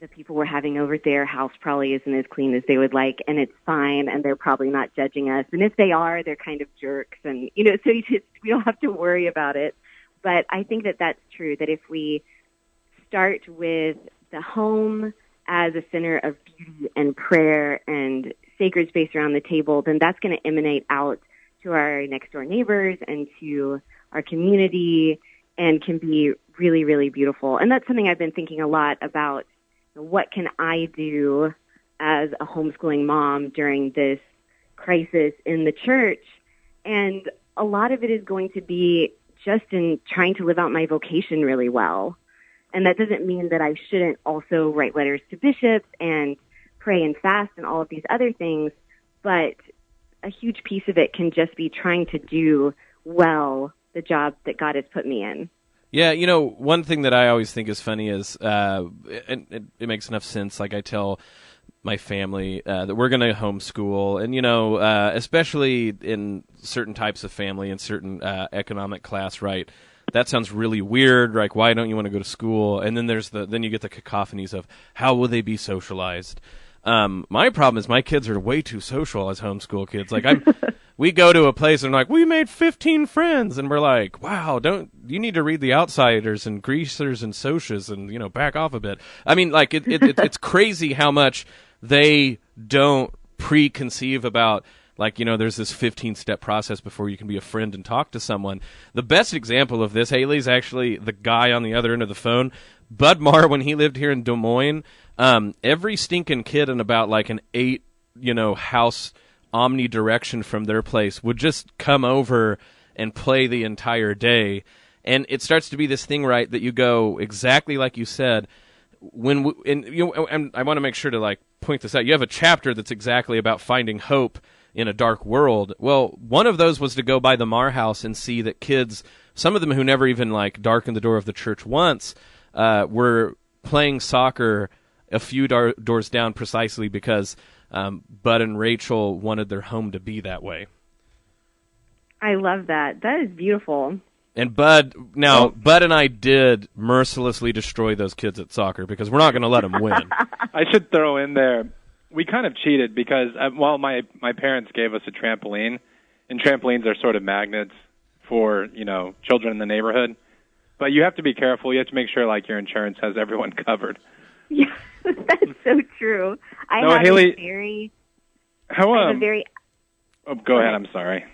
the people we're having over at their house probably isn't as clean as they would like, and it's fine, and they're probably not judging us. And if they are, they're kind of jerks, and, so we don't have to worry about it. But I think that that's true, that if we start with the home as a center of beauty and prayer and sacred space around the table, then that's going to emanate out to our next door neighbors and to our community, and can be really, really beautiful. And that's something I've been thinking a lot about. What can I do as a homeschooling mom during this crisis in the church? And a lot of it is going to be just in trying to live out my vocation really well. And that doesn't mean that I shouldn't also write letters to bishops and pray and fast and all of these other things, but a huge piece of it can just be trying to do well the job that God has put me in. Yeah, one thing that I always think is funny is, and it makes enough sense, like I tell my family that we're going to homeschool, and, especially in certain types of family and certain economic class, right, that sounds really weird, like, why don't you want to go to school? And then then you get the cacophonies of, how will they be socialized? My problem is my kids are way too social as homeschool kids. Like, we go to a place and like, we made 15 friends, and we're like, wow, you need to read The Outsiders and Greasers and Socias and, back off a bit. I mean, like, it's crazy how much they don't preconceive about, like, there's this 15-step process before you can be a friend and talk to someone. The best example of this, Haley's actually the guy on the other end of the phone. Bud Marr, when he lived here in Des Moines, every stinking kid in about like an 8, house omnidirection from their place would just come over and play the entire day. And it starts to be this thing, right, that you go exactly like you said. And I want to make sure to like point this out. You have a chapter that's exactly about finding hope in a dark world. Well, one of those was to go by the Marr house and see that kids, some of them who never even like darkened the door of the church once, were playing soccer a few doors down, precisely because Bud and Rachel wanted their home to be that way. I love that. That is beautiful. And Bud and I did mercilessly destroy those kids at soccer because we're not going to let them win. I should throw in there, we kind of cheated because, my parents gave us a trampoline, and trampolines are sort of magnets for, children in the neighborhood. But you have to be careful. You have to make sure, like, your insurance has everyone covered. Yeah, that's so true. Go ahead, I'm sorry.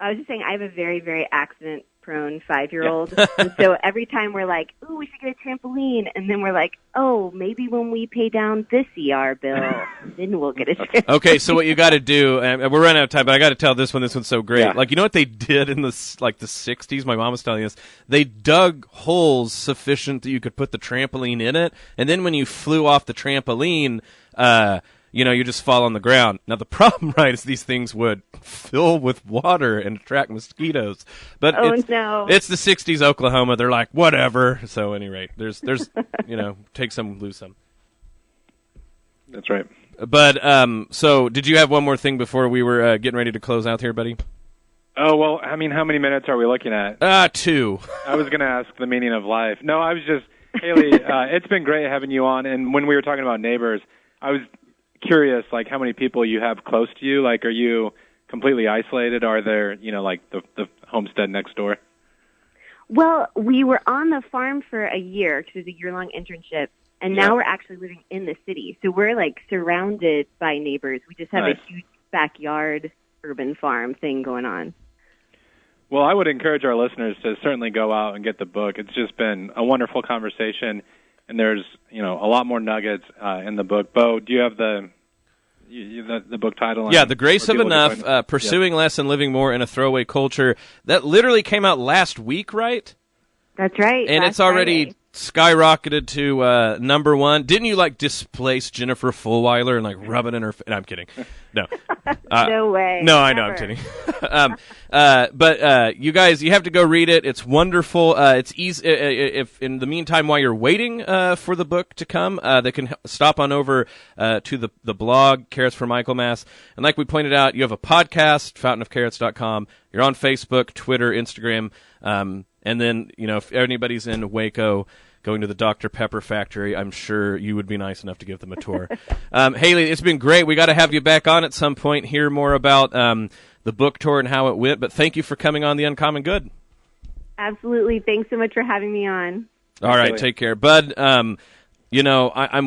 I was just saying I have a very, very accident prone 5-year-old. And so every time we're like, ooh, we should get a trampoline. And then we're like, oh, maybe when we pay down this ER bill, then we'll get a trampoline. Okay, so what you got to do, and we're running out of time, but I got to tell this one. This one's so great. Yeah. Like, you know what they did in the 60s? My mom was telling us. They dug holes sufficient that you could put the trampoline in it. And then when you flew off the trampoline, you just fall on the ground. Now, the problem, right, is these things would fill with water and attract mosquitoes. But it's the 60s Oklahoma. They're like, whatever. So, at any rate, there's take some, lose some. That's right. But, so, did you have one more thing before we were getting ready to close out here, buddy? Oh, well, I mean, how many minutes are we looking at? 2. I was going to ask the meaning of life. No, I was just, Haley, it's been great having you on. And when we were talking about neighbors, I was curious, like, how many people you have close to you. Like, are you completely isolated? Are there, like the homestead next door? Well, we were on the farm for a year because it was a year-long internship, and now we're actually living in the city. So we're, like, surrounded by neighbors. We just have a huge backyard urban farm thing going on. Well, I would encourage our listeners to certainly go out and get the book. It's just been a wonderful conversation, and there's, a lot more nuggets in the book. Bo, do you have the book title? Yeah, The Grace of Enough, Pursuing Less and Living More in a Throwaway Culture. That literally came out last week, right? That's right. And it's already skyrocketed to number 1. Didn't you, displace Jennifer Fulwiler and, rub it in her face? No, I'm kidding. No. No way. No, I know, I'm kidding. But you guys, you have to go read it. It's wonderful. It's easy. If in the meantime, while you're waiting for the book to come, they can stop on over to the blog, Carrots for Michaelmas. And like we pointed out, you have a podcast, fountainofcarrots.com. You're on Facebook, Twitter, Instagram. And then, if anybody's in Waco going to the Dr. Pepper factory, I'm sure you would be nice enough to give them a tour. Haley, it's been great. We got to have you back on at some point, hear more about the book tour and how it went. But thank you for coming on The Uncommon Good. Absolutely. Thanks so much for having me on. All right, take care. Bud, I'm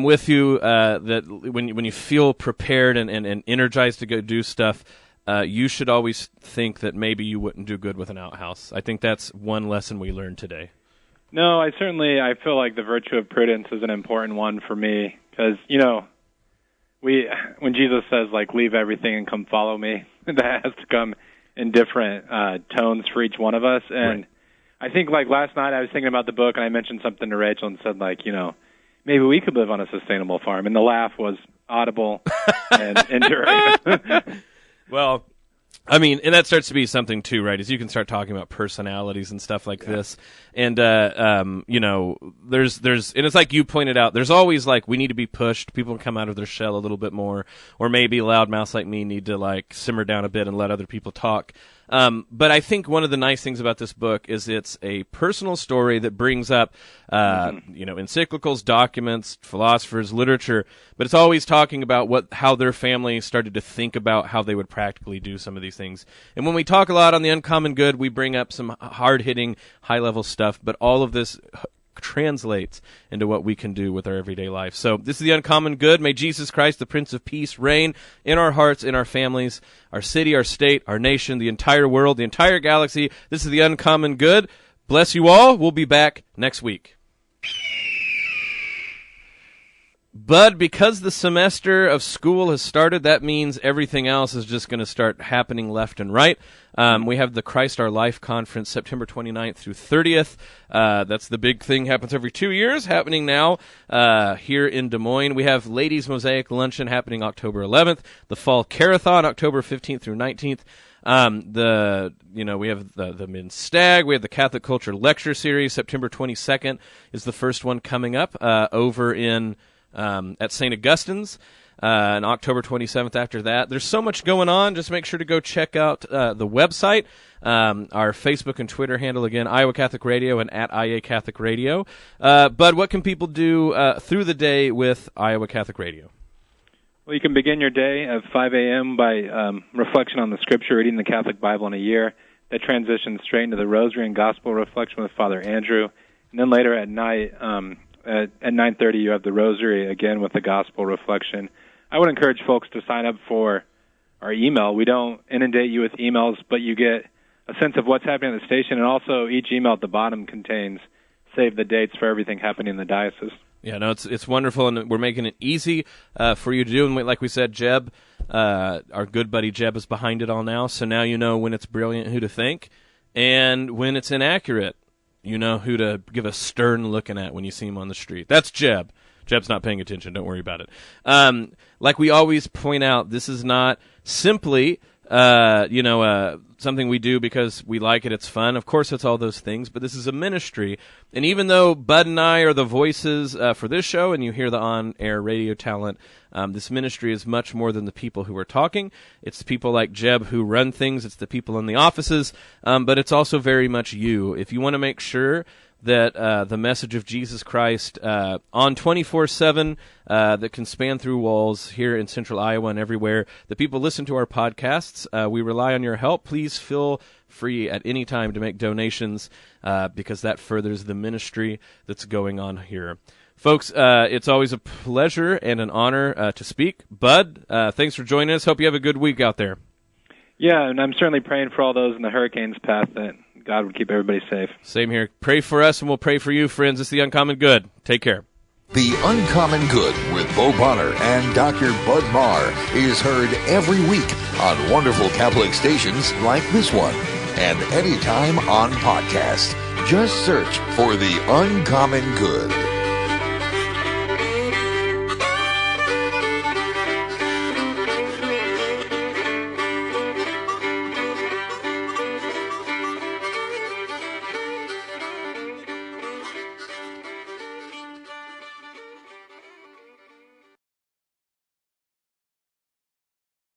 with you that when you feel prepared and energized to go do stuff, you should always think that maybe you wouldn't do good with an outhouse. I think that's one lesson we learned today. No, I feel like the virtue of prudence is an important one for me because, when Jesus says, leave everything and come follow me, that has to come in different tones for each one of us. And I think, last night I was thinking about the book and I mentioned something to Rachel and said, maybe we could live on a sustainable farm. And the laugh was audible and enduring. Well, I mean, and that starts to be something too, right? Is you can start talking about personalities and stuff like this, and there's, and it's like you pointed out, there's always we need to be pushed. People come out of their shell a little bit more, or maybe loudmouths like me need to simmer down a bit and let other people talk. But I think one of the nice things about this book is it's a personal story that brings up, encyclicals, documents, philosophers, literature, but it's always talking about how their family started to think about how they would practically do some of these things. And when we talk a lot on The Uncommon Good, we bring up some hard-hitting, high-level stuff, but all of this translates into what we can do with our everyday life. So this is The Uncommon Good. May Jesus Christ, the Prince of Peace, reign in our hearts, in our families, our city, our state, our nation, the entire world, the entire galaxy. This is The Uncommon Good. Bless you all. We'll be back next week. But because the semester of school has started, that means everything else is just going to start happening left and right. We have the Christ Our Life Conference, September 29th through 30th. That's the big thing, happens every 2 years, happening now here in Des Moines. We have Ladies Mosaic Luncheon happening October 11th. The Fall Carathon, October 15th through 19th. We have the Men's Stag. We have the Catholic Culture Lecture Series. September 22nd is the first one coming up over in at St. Augustine's, and October 27th after that. There's so much going on. Just make sure to go check out the website, our Facebook and Twitter handle, again, Iowa Catholic Radio and at IA Catholic Radio. Bud, what can people do through the day with Iowa Catholic Radio? Well, you can begin your day at 5 a.m. by reflection on the Scripture, reading the Catholic Bible in a year. That transitions straight into the Rosary and Gospel reflection with Father Andrew. And then later at night, at 9:30, you have the Rosary, again with the Gospel reflection. I would encourage folks to sign up for our email. We don't inundate you with emails, but you get a sense of what's happening at the station, and also each email at the bottom contains save the dates for everything happening in the diocese. Yeah, no, it's wonderful, and we're making it easy for you to do. And like we said, Jeb, our good buddy Jeb, is behind it all now. So now you know when it's brilliant, who to thank, and when it's inaccurate, you know who to give a stern looking at when you see him on the street. That's Jeb. Jeb's not paying attention. Don't worry about it. Like we always point out, this is not simply something we do because we like it, it's fun. Of course, it's all those things, but this is a ministry. And even though Bud and I are the voices for this show, and you hear the on-air radio talent, this ministry is much more than the people who are talking. It's the people like Jeb who run things. It's the people in the offices, but it's also very much you. If you want to make sure that the message of Jesus Christ on 24/7 that can span through walls here in central Iowa and everywhere, that people listen to our podcasts. We rely on your help. Please feel free at any time to make donations because that furthers the ministry that's going on here. Folks, it's always a pleasure and an honor to speak. Bud, thanks for joining us. Hope you have a good week out there. Yeah, and I'm certainly praying for all those in the hurricane's path that God would keep everybody safe. Same here. Pray for us, and we'll pray for you, friends. It's The Uncommon Good. Take care. The Uncommon Good with Bo Bonner and Dr. Bud Marr is heard every week on wonderful Catholic stations like this one, and anytime on podcast. Just search for The Uncommon Good.